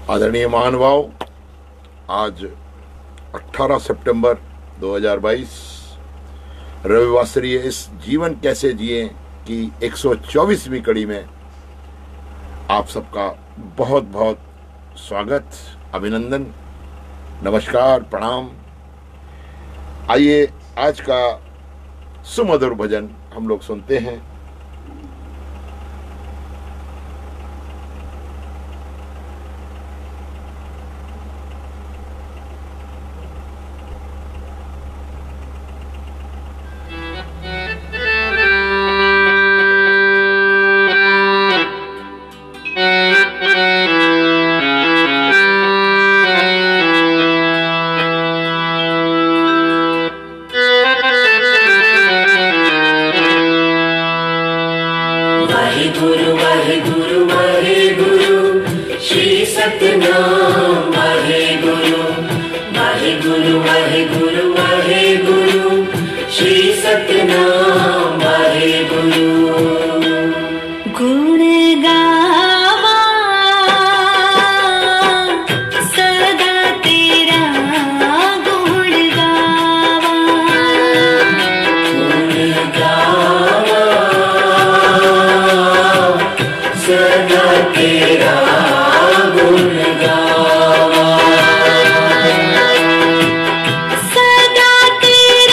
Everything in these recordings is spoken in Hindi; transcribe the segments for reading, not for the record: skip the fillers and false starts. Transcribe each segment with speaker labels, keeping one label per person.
Speaker 1: आदरणीय महानुभाव, आज 18 सितंबर 2022 रविवासरीय इस जीवन कैसे जिए की 124वीं कड़ी में आप सबका बहुत बहुत स्वागत, अभिनंदन, नमस्कार, प्रणाम। आइए आज का सुमधुर भजन हम लोग सुनते हैं।
Speaker 2: वाहेगुरु वाहेगुरु वाहेगुरु श्री सतनाम। वाहेगुरु वाहेगुरु वाहेगुरु वाहेगुरु श्री सतनाम। वाहेगुरु
Speaker 3: गुण गावा सदा तेरा, गुण गावा
Speaker 2: सदा तेरा गुण गावा।
Speaker 3: सदा तेरा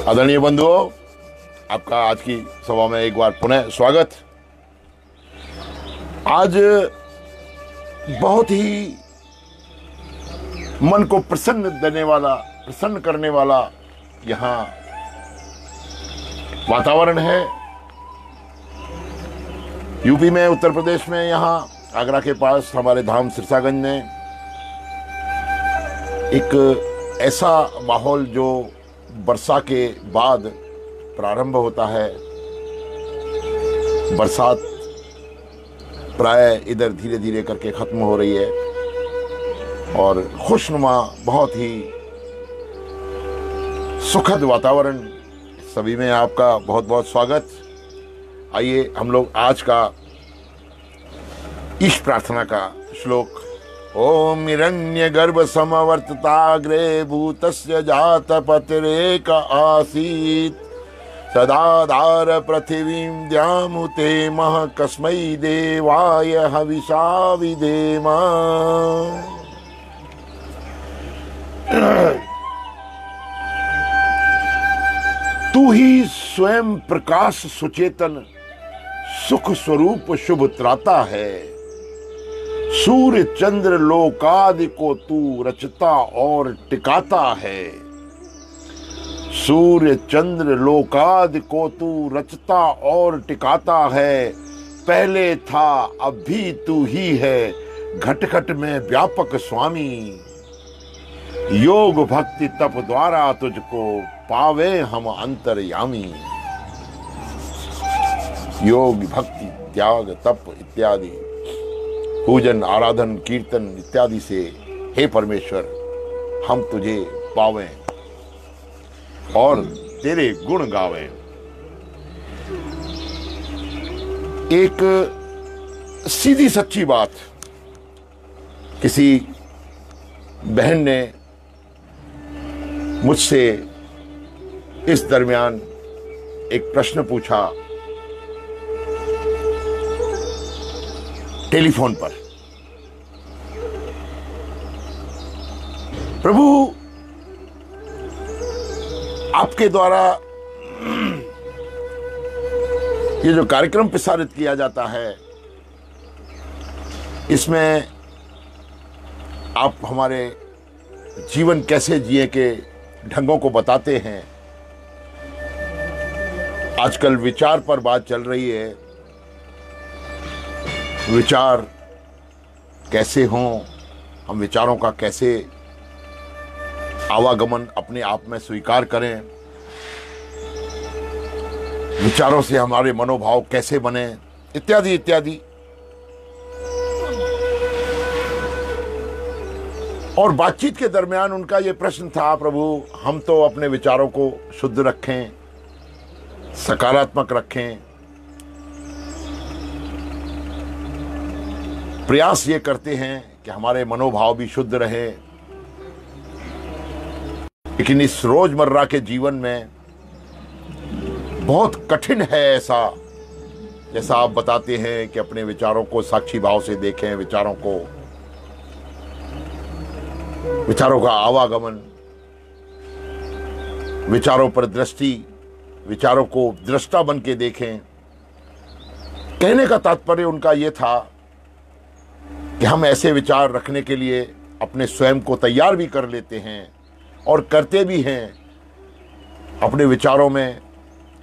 Speaker 1: आदरणीय बंधुओं, आपका आज की सभा में एक बार पुनः स्वागत। आज बहुत ही मन को प्रसन्न करने वाला यहाँ वातावरण है। यूपी में, उत्तर प्रदेश में, यहाँ आगरा के पास हमारे धाम सिरसागंज में एक ऐसा माहौल जो वर्षा के बाद प्रारंभ होता है। बरसात प्राय इधर धीरे धीरे करके खत्म हो रही है और खुशनुमा बहुत ही सुखद वातावरण, सभी में आपका बहुत बहुत स्वागत। आइए हम लोग आज का ईश प्रार्थना का श्लोक। ओम हिरण्य गर्भ समवर्तताग्रे भूतस्य जात पतिरेक आसीत् सदाधार पृथिवीं द्यामुते मह कस्मै देवाय हविषा विधेम। तू ही स्वयं प्रकाश सुचेतन सुख स्वरूप शुभ त्राता है। सूर्य चंद्र लोकादि को तू रचता और टिकाता है। सूर्य चंद्र लोकादि को तू रचता और टिकाता है। पहले था अब भी तू ही है, घट घट में व्यापक स्वामी। योग भक्ति तप द्वारा तुझको पावे हम अंतर्यामी। योग भक्ति त्याग तप इत्यादि पूजन आराधन कीर्तन इत्यादि से हे परमेश्वर हम तुझे पावें और तेरे गुण गावें। एक सीधी सच्ची बात, किसी बहन ने मुझसे इस दरमियान एक प्रश्न पूछा टेलीफोन पर। प्रभु, आपके द्वारा ये जो कार्यक्रम प्रसारित किया जाता है, इसमें आप हमारे जीवन कैसे जिए के ढंगों को बताते हैं। आजकल विचार पर बात चल रही है, विचार कैसे हों, हम विचारों का कैसे आवागमन अपने आप में स्वीकार करें, विचारों से हमारे मनोभाव कैसे बने, इत्यादि इत्यादि। और बातचीत के दरमियान उनका यह प्रश्न था, प्रभु हम तो अपने विचारों को शुद्ध रखें, सकारात्मक रखें, प्रयास ये करते हैं कि हमारे मनोभाव भी शुद्ध रहे, लेकिन इस रोजमर्रा के जीवन में बहुत कठिन है ऐसा, जैसा आप बताते हैं कि अपने विचारों को साक्षी भाव से देखें, विचारों का आवागमन, विचारों पर दृष्टि, विचारों को दृष्टा बन के देखें। कहने का तात्पर्य उनका यह था कि हम ऐसे विचार रखने के लिए अपने स्वयं को तैयार भी कर लेते हैं और करते भी हैं। अपने विचारों में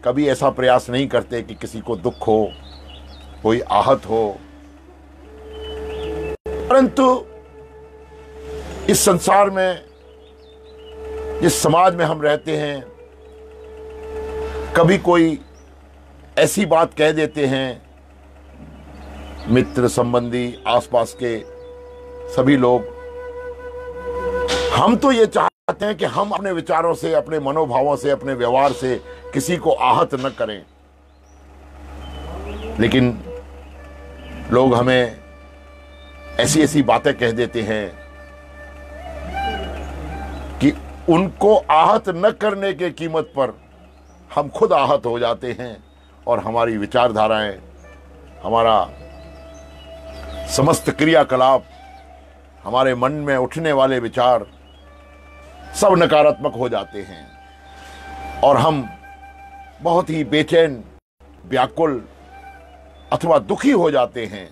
Speaker 1: कभी ऐसा प्रयास नहीं करते कि किसी को दुख हो, कोई आहत हो। परंतु इस संसार में, जिस समाज में हम रहते हैं, कभी कोई ऐसी बात कह देते हैं, मित्र संबंधी आसपास के सभी लोग, हम तो ये चाहते हैं कि हम अपने विचारों से, अपने मनोभावों से, अपने व्यवहार से किसी को आहत न करें, लेकिन लोग हमें ऐसी ऐसी बातें कह देते हैं कि उनको आहत न करने के कीमत पर हम खुद आहत हो जाते हैं और हमारी विचारधाराएं, हमारा समस्त क्रियाकलाप, हमारे मन में उठने वाले विचार सब नकारात्मक हो जाते हैं और हम बहुत ही बेचैन, व्याकुल अथवा दुखी हो जाते हैं।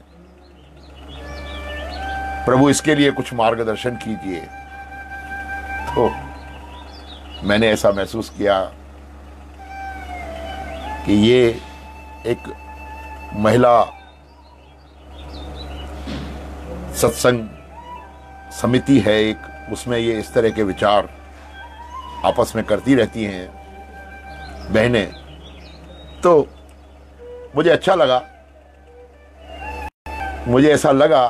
Speaker 1: प्रभु इसके लिए कुछ मार्गदर्शन कीजिए। तो मैंने ऐसा महसूस किया कि ये एक महिला सत्संग समिति है एक, उसमें ये इस तरह के विचार आपस में करती रहती हैं बहनें। तो मुझे अच्छा लगा, मुझे ऐसा लगा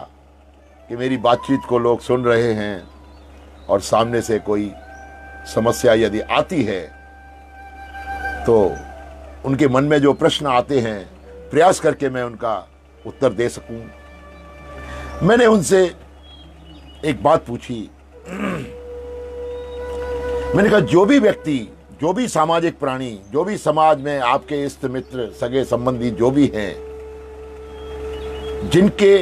Speaker 1: कि मेरी बातचीत को लोग सुन रहे हैं और सामने से कोई समस्या यदि आती है तो उनके मन में जो प्रश्न आते हैं प्रयास करके मैं उनका उत्तर दे सकूं। मैंने उनसे एक बात पूछी। मैंने कहा जो भी व्यक्ति, जो भी सामाजिक प्राणी, जो भी समाज में आपके इष्ट मित्र, सगे संबंधी जो भी हैं, जिनके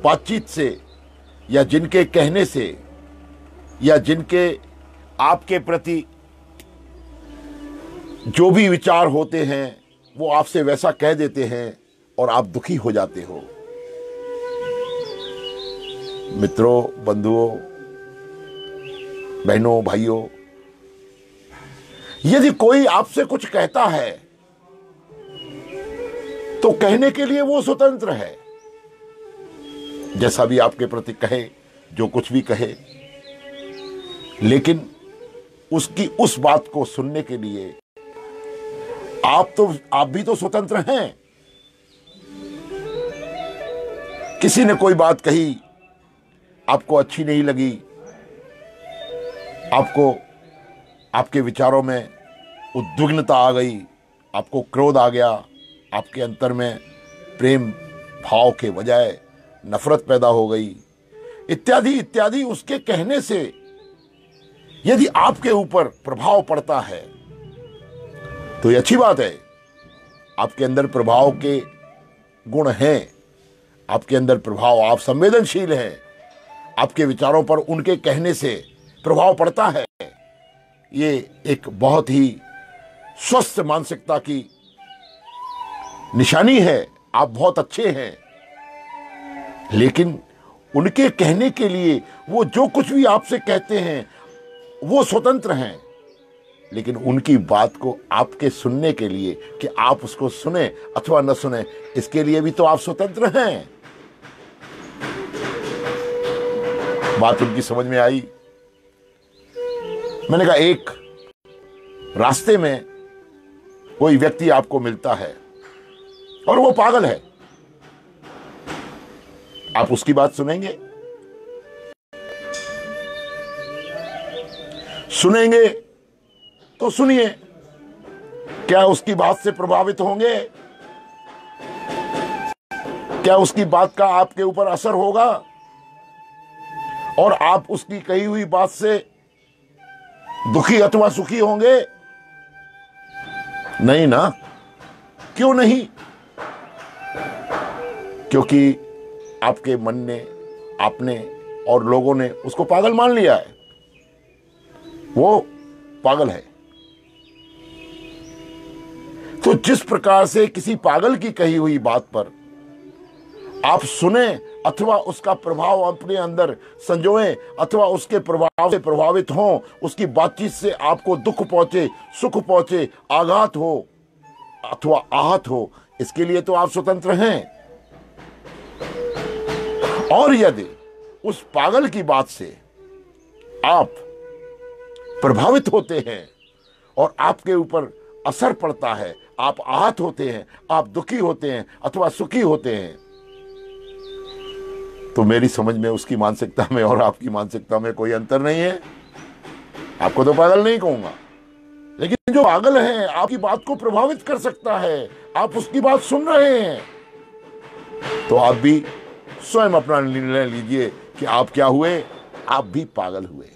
Speaker 1: बातचीत से या जिनके कहने से या जिनके आपके प्रति जो भी विचार होते हैं वो आपसे वैसा कह देते हैं और आप दुखी हो जाते हो। मित्रों, बंधुओं, बहनों, भाइयों, यदि कोई आपसे कुछ कहता है तो कहने के लिए वो स्वतंत्र है, जैसा भी आपके प्रति कहे, जो कुछ भी कहे, लेकिन उसकी उस बात को सुनने के लिए आप भी तो स्वतंत्र हैं। किसी ने कोई बात कही, आपको अच्छी नहीं लगी, आपको आपके विचारों में उद्विग्नता आ गई, आपको क्रोध आ गया, आपके अंतर में प्रेम भाव के बजाय नफरत पैदा हो गई, इत्यादि इत्यादि। उसके कहने से यदि आपके ऊपर प्रभाव पड़ता है तो ये अच्छी बात है। आपके अंदर प्रभाव के गुण हैं, आपके अंदर प्रभाव, आप संवेदनशील हैं, आपके विचारों पर उनके कहने से प्रभाव पड़ता है। ये एक बहुत ही स्वस्थ मानसिकता की निशानी है। आप बहुत अच्छे हैं, लेकिन उनके कहने के लिए वो जो कुछ भी आपसे कहते हैं वो स्वतंत्र हैं, लेकिन उनकी बात को आपके सुनने के लिए कि आप उसको सुने अथवा न सुने, इसके लिए भी तो आप स्वतंत्र हैं। बात उनकी समझ में आई। मैंने कहा एक रास्ते में कोई व्यक्ति आपको मिलता है और वो पागल है, आप उसकी बात सुनेंगे? सुनेंगे तो सुनिए, क्या उसकी बात से प्रभावित होंगे? क्या उसकी बात का आपके ऊपर असर होगा और आप उसकी कही हुई बात से दुखी अथवा सुखी होंगे? नहीं ना। क्यों नहीं? क्योंकि आपके मन ने, आपने और लोगों ने उसको पागल मान लिया है। वो पागल है। तो जिस प्रकार से किसी पागल की कही हुई बात पर आप सुने अथवा उसका प्रभाव अपने अंदर संजोएं अथवा उसके प्रभाव से प्रभावित हों, उसकी बातचीत से आपको दुख पहुंचे, सुख पहुंचे, आघात हो अथवा आहत हो, इसके लिए तो आप स्वतंत्र हैं। और यदि उस पागल की बात से आप प्रभावित होते हैं और आपके ऊपर असर पड़ता है, आप आहत होते हैं, आप दुखी होते हैं अथवा सुखी होते हैं, तो मेरी समझ में उसकी मानसिकता में और आपकी मानसिकता में कोई अंतर नहीं है। आपको तो पागल नहीं कहूंगा, लेकिन जो पागल है आपकी बात को प्रभावित कर सकता है, आप उसकी बात सुन रहे हैं, तो आप भी स्वयं अपना निर्णय लीजिए कि आप क्या हुए, आप भी पागल हुए।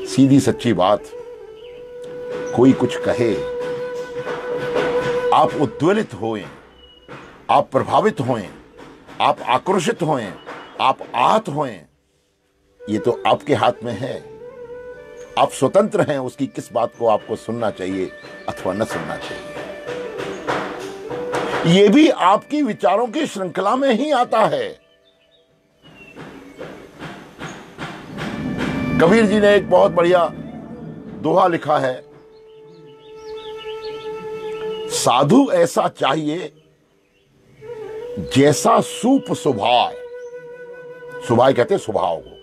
Speaker 1: सीधी सच्ची बात। कोई कुछ कहे, आप उद्वेलित होएं, आप प्रभावित होएं, आप आक्रोशित होएं, आप आहत होएं, ये तो आपके हाथ में है। आप स्वतंत्र हैं उसकी किस बात को आपको सुनना चाहिए अथवा न सुनना चाहिए। ये भी आपकी विचारों की श्रृंखला में ही आता है। कबीर जी ने एक बहुत बढ़िया दोहा लिखा है, साधु ऐसा चाहिए जैसा सूप स्वभाव। स्वभाव कहते हैं स्वभाव को।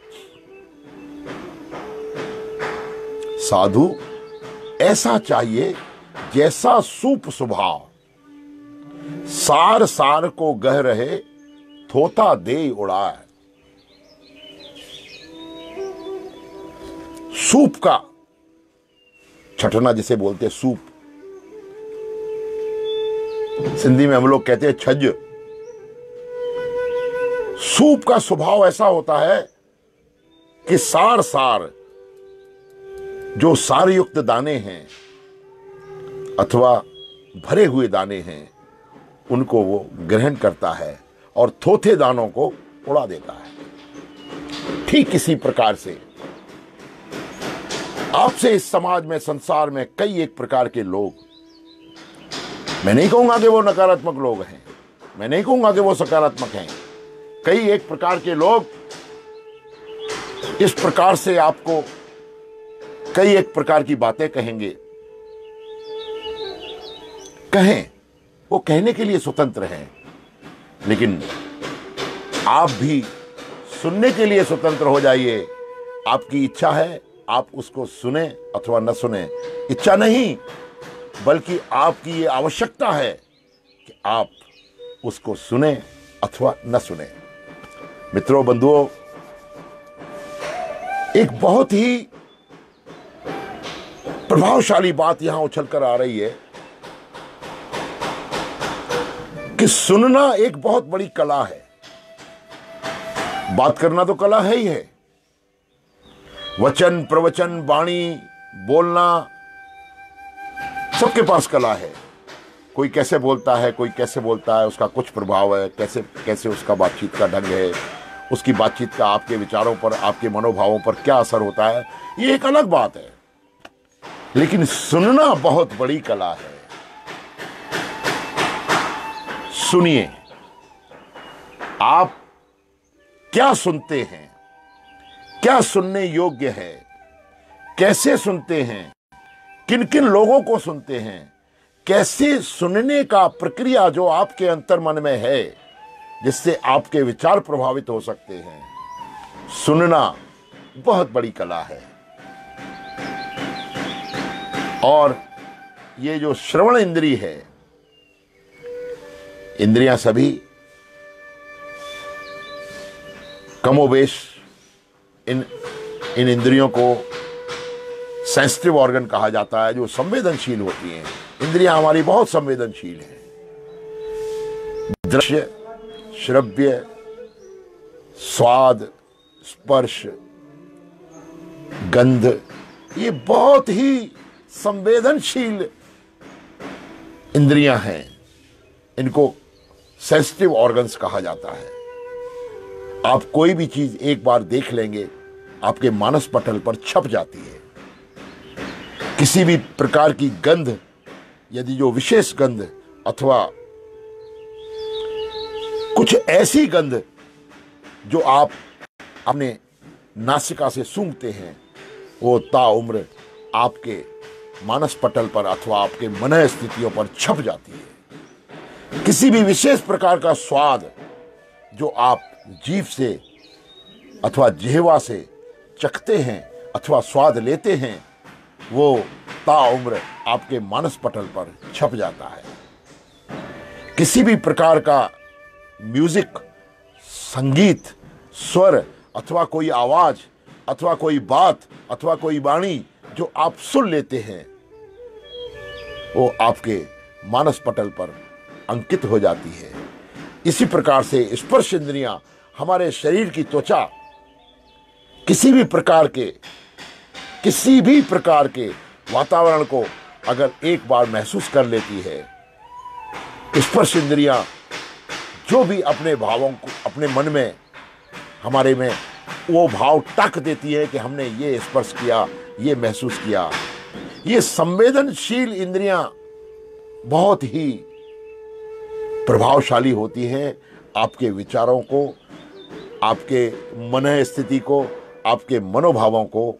Speaker 1: साधु ऐसा चाहिए जैसा सूप स्वभाव, सार सार को गह रहे थोता दे उड़ाए। सूप का छठना जिसे बोलते हैं सूप, सिंधी में हम लोग कहते हैं छज। सूप का स्वभाव ऐसा होता है कि सार सार जो सारयुक्त दाने हैं अथवा भरे हुए दाने हैं उनको वो ग्रहण करता है और थोथे दानों को उड़ा देता है। ठीक इसी प्रकार से आपसे इस समाज में, संसार में कई एक प्रकार के लोग, मैं नहीं कहूंगा कि वो नकारात्मक लोग हैं, मैं नहीं कहूंगा कि वो सकारात्मक हैं, कई एक प्रकार के लोग इस प्रकार से आपको कई एक प्रकार की बातें कहेंगे। कहें, वो कहने के लिए स्वतंत्र हैं, लेकिन आप भी सुनने के लिए स्वतंत्र हो जाइए। आपकी इच्छा है आप उसको सुने अथवा न सुने, इच्छा नहीं बल्कि आपकी ये आवश्यकता है कि आप उसको सुने अथवा न सुने। मित्रों, बंधुओं, एक बहुत ही प्रभावशाली बात यहां उछलकर आ रही है कि सुनना एक बहुत बड़ी कला है। बात करना तो कला है ही है। वचन, प्रवचन, वाणी, बोलना, सबके पास कला है। कोई कैसे बोलता है, कोई कैसे बोलता है, उसका कुछ प्रभाव है, कैसे कैसे उसका बातचीत का ढंग है, उसकी बातचीत का आपके विचारों पर, आपके मनोभावों पर क्या असर होता है, ये एक अलग बात है। लेकिन सुनना बहुत बड़ी कला है। सुनिए, आप क्या सुनते हैं, क्या सुनने योग्य है, कैसे सुनते हैं, किन किन लोगों को सुनते हैं, कैसे सुनने का प्रक्रिया जो आपके अंतर्मन में है जिससे आपके विचार प्रभावित हो सकते हैं। सुनना बहुत बड़ी कला है। और ये जो श्रवण इंद्रिय है, इंद्रियां सभी कमोबेश इन इंद्रियों को सेंसिटिव ऑर्गन कहा जाता है, जो संवेदनशील होती हैं। इंद्रियां हमारी बहुत संवेदनशील हैं। दृश्य, श्रव्य, स्वाद, स्पर्श, गंध, ये बहुत ही संवेदनशील इंद्रियां हैं। इनको सेंसिटिव ऑर्गन्स कहा जाता है। आप कोई भी चीज एक बार देख लेंगे, आपके मानस पटल पर छप जाती है। किसी भी प्रकार की गंध, यदि जो विशेष गंध अथवा कुछ ऐसी गंध जो आप अपने नासिका से सूंघते हैं, वो ताउम्र आपके मानस पटल पर अथवा आपके मन स्थितियों पर छप जाती है। किसी भी विशेष प्रकार का स्वाद जो आप जीभ से अथवा जिह्वा से चखते हैं अथवा स्वाद लेते हैं, वो ताउम्र आपके मानस पटल पर छप जाता है। किसी भी प्रकार का म्यूजिक, संगीत, स्वर अथवा कोई आवाज अथवा कोई बात अथवा कोई वाणी जो आप सुन लेते हैं, वो आपके मानस पटल पर अंकित हो जाती है। इसी प्रकार से स्पर्श इंद्रियां हमारे शरीर की त्वचा किसी भी प्रकार के वातावरण को अगर एक बार महसूस कर लेती है, स्पर्श इंद्रियां जो भी अपने भावों को अपने मन में हमारे में वो भाव टक देती है कि हमने ये स्पर्श किया, ये महसूस किया। ये संवेदनशील इंद्रियां बहुत ही प्रभावशाली होती हैं आपके विचारों को, आपके मन स्थिति को, आपके मनोभावों को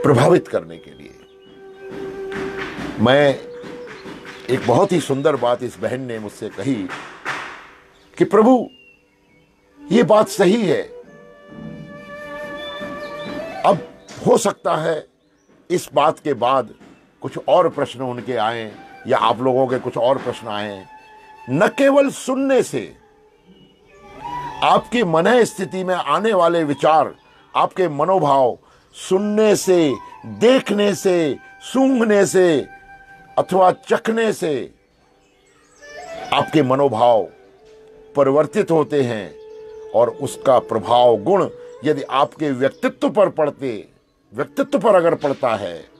Speaker 1: प्रभावित करने के लिए। मैं एक बहुत ही सुंदर बात इस बहन ने मुझसे कही कि प्रभु ये बात सही है। अब हो सकता है इस बात के बाद कुछ और प्रश्न उनके आए या आप लोगों के कुछ और प्रश्न आए। न केवल सुनने से आपकी मन स्थिति में आने वाले विचार, आपके मनोभाव सुनने से, देखने से, सूंघने से अथवा चखने से आपके मनोभाव परिवर्तित होते हैं और उसका प्रभाव गुण यदि आपके व्यक्तित्व पर अगर पड़ता है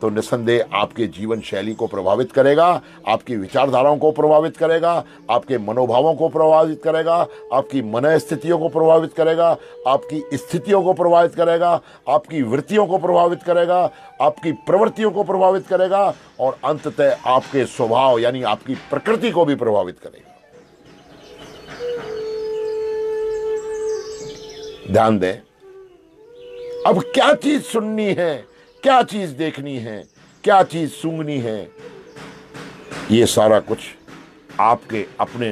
Speaker 1: तो निसंदेह आपके जीवन शैली को प्रभावित करेगा, आपकी विचारधाराओं को प्रभावित करेगा, आपके मनोभावों को प्रभावित करेगा, आपकी मन स्थितियों को प्रभावित करेगा, आपकी स्थितियों को प्रभावित करेगा, आपकी वृत्तियों को प्रभावित करेगा, आपकी प्रवृत्तियों को प्रभावित करेगा और अंततः आपके स्वभाव यानी आपकी प्रकृति को भी प्रभावित करेगा। ध्यान दें, अब क्या चीज सुननी है, क्या चीज देखनी है, क्या चीज सूंघनी है, ये सारा कुछ आपके अपने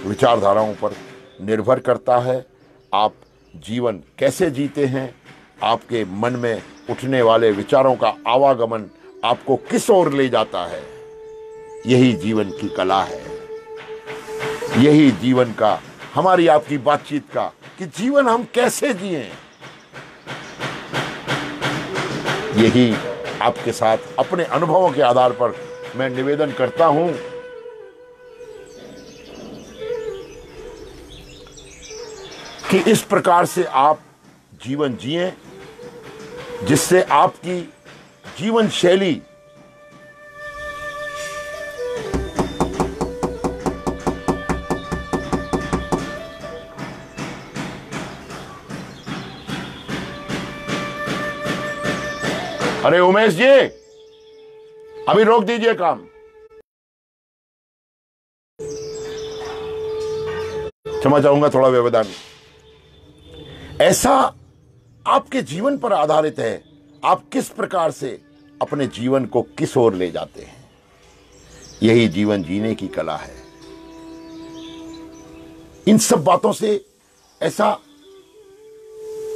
Speaker 1: विचारधाराओं पर निर्भर करता है। आप जीवन कैसे जीते हैं, आपके मन में उठने वाले विचारों का आवागमन आपको किस ओर ले जाता है, यही जीवन की कला है। यही जीवन का, हमारी आपकी बातचीत का, कि जीवन हम कैसे जिएं, यही आपके साथ अपने अनुभवों के आधार पर मैं निवेदन करता हूं कि इस प्रकार से आप जीवन जिएं जिससे आपकी जीवन शैली अरे उमेश जी, अभी रोक दीजिए काम। क्षमा चाहूंगा, थोड़ा व्यवधान। ऐसा आपके जीवन पर आधारित है, आप किस प्रकार से अपने जीवन को किस ओर ले जाते हैं, यही जीवन जीने की कला है। इन सब बातों से ऐसा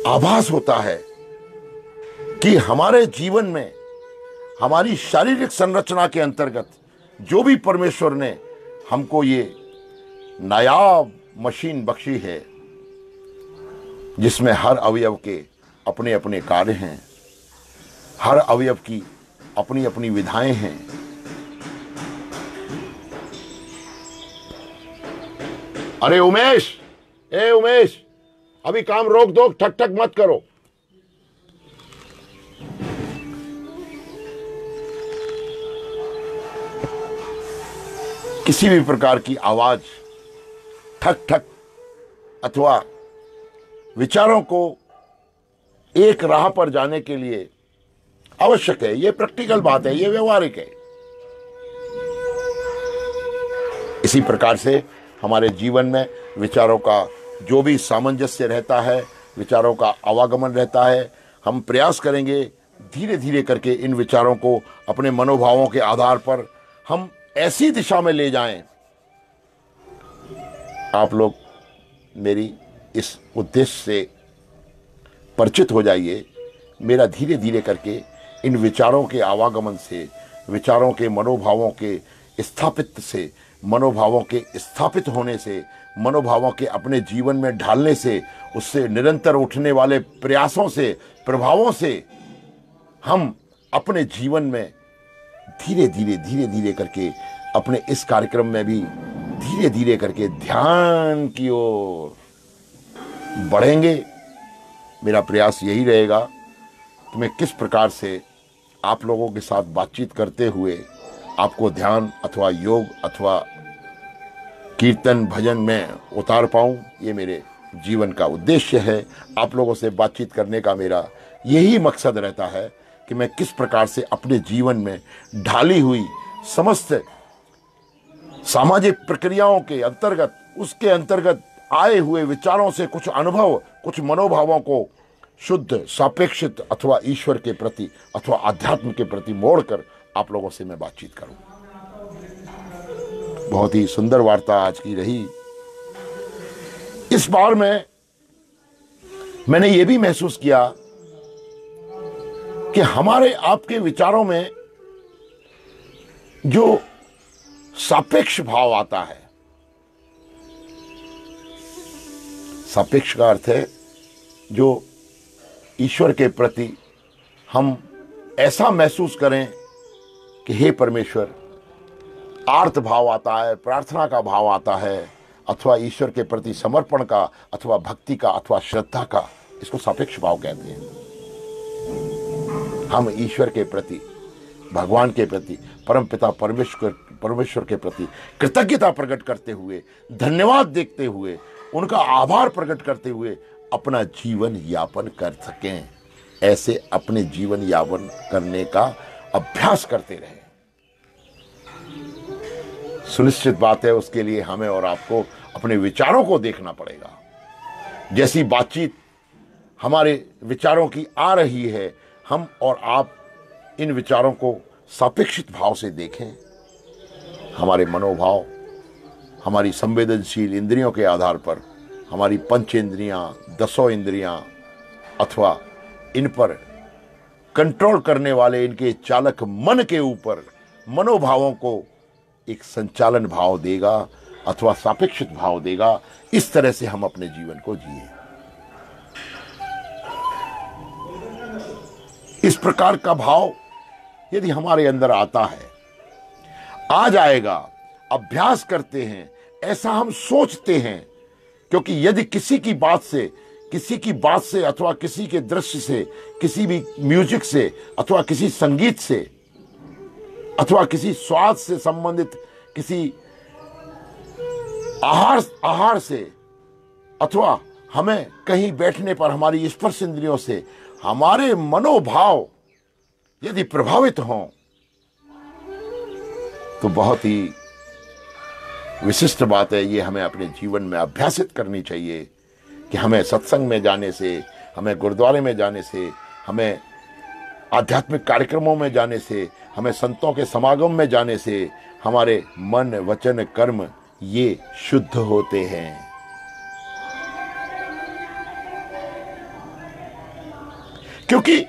Speaker 1: आभास होता है कि हमारे जीवन में, हमारी शारीरिक संरचना के अंतर्गत जो भी परमेश्वर ने हमको ये नायाब मशीन बख्शी है, जिसमें हर अवयव के अपने अपने कार्य हैं, हर अवयव की अपनी अपनी विधाएं हैं। अरे उमेश, उमेश, अभी काम रोक दो, ठक ठक मत करो। किसी भी प्रकार की आवाज, ठक ठक अथवा विचारों को एक राह पर जाने के लिए आवश्यक है। यह प्रैक्टिकल बात है, यह व्यवहारिक है। इसी प्रकार से हमारे जीवन में विचारों का जो भी सामंजस्य रहता है, विचारों का आवागमन रहता है, हम प्रयास करेंगे धीरे धीरे करके इन विचारों को अपने मनोभावों के आधार पर हम ऐसी दिशा में ले जाएं। आप लोग मेरी इस उद्देश्य से परिचित हो जाइए। मेरा धीरे धीरे करके इन विचारों के आवागमन से, विचारों के मनोभावों के स्थापित से, मनोभावों के स्थापित होने से, मनोभावों के अपने जीवन में ढालने से, उससे निरंतर उठने वाले प्रयासों से, प्रभावों से हम अपने जीवन में धीरे धीरे करके अपने इस कार्यक्रम में भी धीरे धीरे करके ध्यान की ओर बढ़ेंगे। मेरा प्रयास यही रहेगा कि मैं किस प्रकार से आप लोगों के साथ बातचीत करते हुए आपको ध्यान अथवा योग अथवा कीर्तन भजन में उतार पाऊं, ये मेरे जीवन का उद्देश्य है। आप लोगों से बातचीत करने का मेरा यही मकसद रहता है कि मैं किस प्रकार से अपने जीवन में ढाली हुई समस्त सामाजिक प्रक्रियाओं के अंतर्गत, उसके अंतर्गत आए हुए विचारों से कुछ अनुभव, कुछ मनोभावों को शुद्ध, सापेक्षित अथवा ईश्वर के प्रति अथवा अध्यात्म के प्रति मोड़कर आप लोगों से मैं बातचीत करूं। बहुत ही सुंदर वार्ता आज की रही। इस बार मैंने ये भी महसूस किया कि हमारे आपके विचारों में जो सापेक्ष भाव आता है, सापेक्ष का अर्थ है जो ईश्वर के प्रति हम ऐसा महसूस करें कि हे परमेश्वर, आर्त भाव आता है, प्रार्थना का भाव आता है, अथवा ईश्वर के प्रति समर्पण का अथवा भक्ति का अथवा श्रद्धा का, इसको सापेक्ष भाव कहते हैं। हम ईश्वर के प्रति, भगवान के प्रति, परमपिता परमेश्वर के प्रति कृतज्ञता प्रकट करते हुए, धन्यवाद देखते हुए, उनका आभार प्रकट करते हुए अपना जीवन यापन कर सकें, ऐसे अपने जीवन यापन करने का अभ्यास करते रहें। सुनिश्चित बात है, उसके लिए हमें और आपको अपने विचारों को देखना पड़ेगा। जैसी बातचीत हमारे विचारों की आ रही है, हम और आप इन विचारों को सापेक्षित भाव से देखें। हमारे मनोभाव, हमारी संवेदनशील इंद्रियों के आधार पर, हमारी पंच इंद्रियां, 10 इंद्रियां अथवा इन पर कंट्रोल करने वाले इनके चालक मन के ऊपर मनोभावों को एक संचालन भाव देगा अथवा सापेक्षित भाव देगा। इस तरह से हम अपने जीवन को जिए। इस प्रकार का भाव यदि हमारे अंदर आता है, आ जाएगा, अभ्यास करते हैं, ऐसा हम सोचते हैं, क्योंकि यदि किसी की बात से अथवा किसी के दृश्य से, किसी भी म्यूजिक से अथवा किसी संगीत से अथवा किसी स्वाद से संबंधित किसी आहार से अथवा हमें कहीं बैठने पर हमारी स्पर्श इंद्रियों से हमारे मनोभाव यदि प्रभावित हों, तो बहुत ही विशिष्ट बात है। ये हमें अपने जीवन में अभ्यासित करनी चाहिए कि हमें सत्संग में जाने से, हमें गुरुद्वारे में जाने से, हमें आध्यात्मिक कार्यक्रमों में जाने से, हमें संतों के समागम में जाने से हमारे मन, वचन, कर्म ये शुद्ध होते हैं। क्योंकि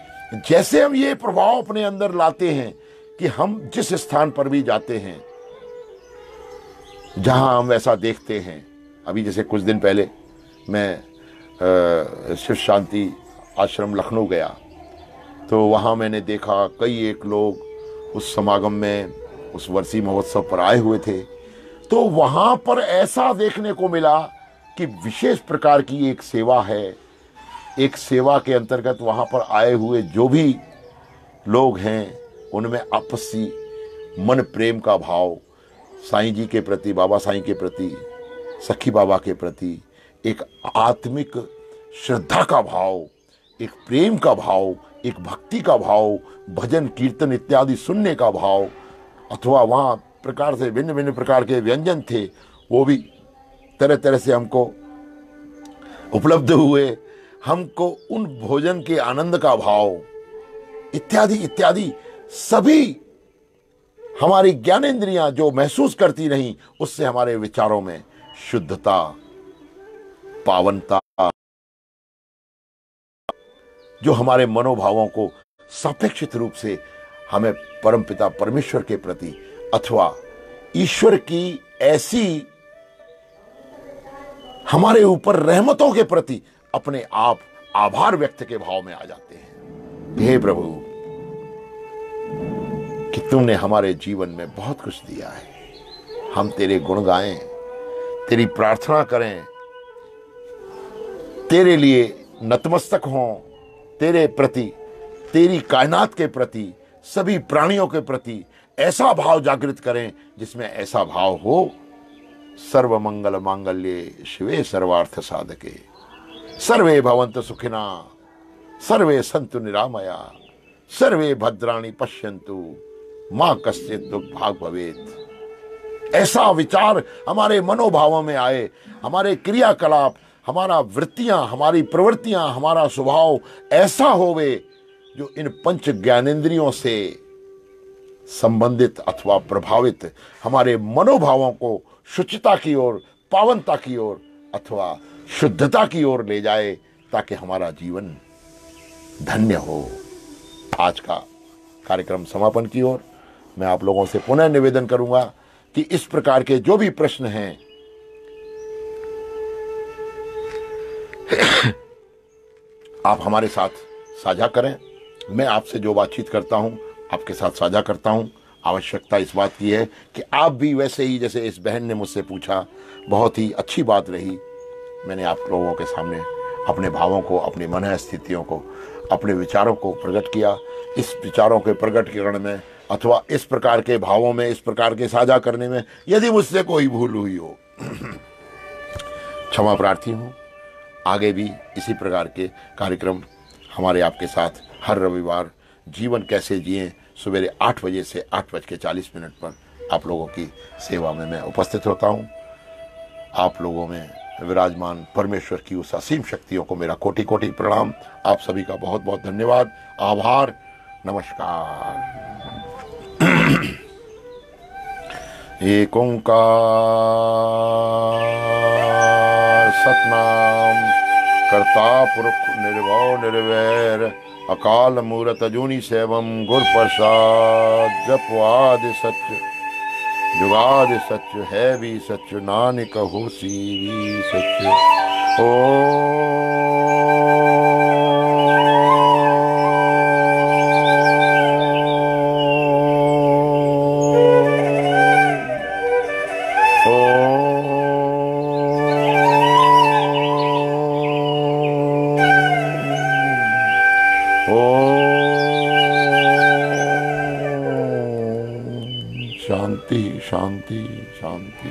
Speaker 1: जैसे हम ये प्रभाव अपने अंदर लाते हैं कि हम जिस स्थान पर भी जाते हैं, जहां हम ऐसा देखते हैं। अभी जैसे कुछ दिन पहले मैं शिव शांति आश्रम लखनऊ गया, तो वहाँ मैंने देखा कई एक लोग उस समागम में, उस वर्षी महोत्सव पर आए हुए थे। तो वहाँ पर ऐसा देखने को मिला कि विशेष प्रकार की एक सेवा है। एक सेवा के अंतर्गत वहाँ पर आए हुए जो भी लोग हैं, उनमें आपसी मन प्रेम का भाव, साईं जी के प्रति, बाबा साईं के प्रति, सखी बाबा के प्रति एक आत्मिक श्रद्धा का भाव, एक प्रेम का भाव, एक भक्ति का भाव, भजन कीर्तन इत्यादि सुनने का भाव, अथवा वहाँ प्रकार से भिन्न भिन्न प्रकार के व्यंजन थे, वो भी तरह तरह से हमको उपलब्ध हुए। हमको उन भोजन के आनंद का भाव इत्यादि इत्यादि सभी हमारी ज्ञानेंद्रियां जो महसूस करती रहीं, उससे हमारे विचारों में शुद्धता, पावनता, जो हमारे मनोभावों को सापेक्षित रूप से हमें परमपिता परमेश्वर के प्रति अथवा ईश्वर की ऐसी हमारे ऊपर रहमतों के प्रति अपने आप आभार व्यक्त के भाव में आ जाते हैं। हे प्रभु, कि तुमने हमारे जीवन में बहुत कुछ दिया है, हम तेरे गुण गाएं, तेरी प्रार्थना करें, तेरे लिए नतमस्तक हों, तेरे प्रति, तेरी कायनात के प्रति सभी प्राणियों के प्रति ऐसा भाव जागृत करें जिसमें ऐसा भाव हो, सर्व मंगल मांगल्ये शिवे सर्वार्थ साधके, सर्वे भवन्तु सुखिना, सर्वे सन्तु निरामया, सर्वे भद्राणि पश्यन्तु मां कश्चित् दुर्भाग भवेत्। ऐसा विचार हमारे मनोभावों में आए, हमारे क्रियाकलाप, हमारा वृत्तियां, हमारी प्रवृत्तियां, हमारा स्वभाव ऐसा होवे जो इन पंच ज्ञानेंद्रियों से संबंधित अथवा प्रभावित हमारे मनोभावों को शुचिता की ओर, पावनता की ओर अथवा शुद्धता की ओर ले जाए, ताकि हमारा जीवन धन्य हो। आज का कार्यक्रम समापन की ओर मैं आप लोगों से पुनः निवेदन करूंगा कि इस प्रकार के जो भी प्रश्न हैं आप हमारे साथ साझा करें। मैं आपसे जो बातचीत करता हूं आपके साथ साझा करता हूं। आवश्यकता इस बात की है कि आप भी वैसे ही, जैसे इस बहन ने मुझसे पूछा, बहुत ही अच्छी बात रही। मैंने आप लोगों के सामने अपने भावों को, अपनी मन स्थितियों को, अपने विचारों को प्रकट किया। इस विचारों के प्रकटीकरण में अथवा इस प्रकार के भावों में, इस प्रकार के साझा करने में यदि मुझसे कोई भूल हुई हो क्षमा प्रार्थी हूँ। आगे भी इसी प्रकार के कार्यक्रम हमारे आपके साथ हर रविवार जीवन कैसे जिए सवेरे 8 बजे से 8:40 पर आप लोगों की सेवा में मैं उपस्थित होता हूँ। आप लोगों में विराजमान परमेश्वर की उस असीम शक्तियों को मेरा कोटि कोटि प्रणाम। आप सभी का बहुत बहुत धन्यवाद, आभार, नमस्कार। एक ओंकार सतनाम कर्ता पुरुष निर्भव निर्वैर अकाल मूरत अजूनी सेवम गुर प्रसाद जपवाद सत्य जुगाद सच है भी सच नानक होसी भी सच। ओ शांति शांति शांति।